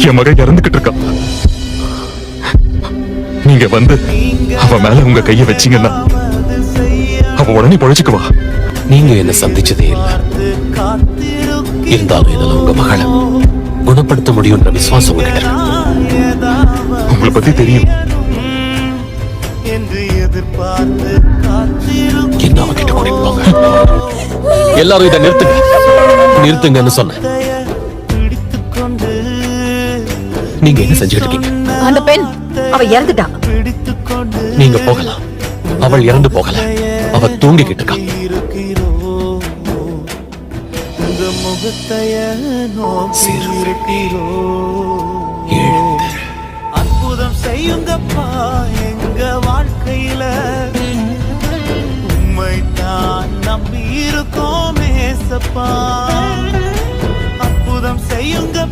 என் மகன் இறந்துகிட்டு இருக்கான். நீங்க வந்து அவ மேல உங்க கைய வச்சீங்கன்னா அவ உடனே பொழைச்சுக்குவா. நீங்க என்ன சந்திச்சதே இல்ல, இருந்தாலும் இதுல உங்க மகளை குணப்படுத்த முடியும்ன்ற விசுவாசம் உங்ககிட்ட இருக்கு. உங்களை பத்தி தெரியும். என்ன அவகிட்ட கூட்டிட்டு போங்க. எல்லாரும் இதை நிறுத்துங்க, நிறுத்துங்கன்னு சொன்ன. நீங்க என்ன செஞ்சுக்கிட்டு இருக்கீங்க? அந்த பெண் அவ இறந்துட்டா. நீங்க போகலாம், அவள் இறந்து போகல, அவ தூங்கிக்கிட்டு இருக்கா. அற்புதம் செய்யுங்கப்பா எங்க வாழ்க்கையில, உண்மைதான் நம்பி இருக்கோம் ஏசப்பா. அற்புதம் செய்யுங்க.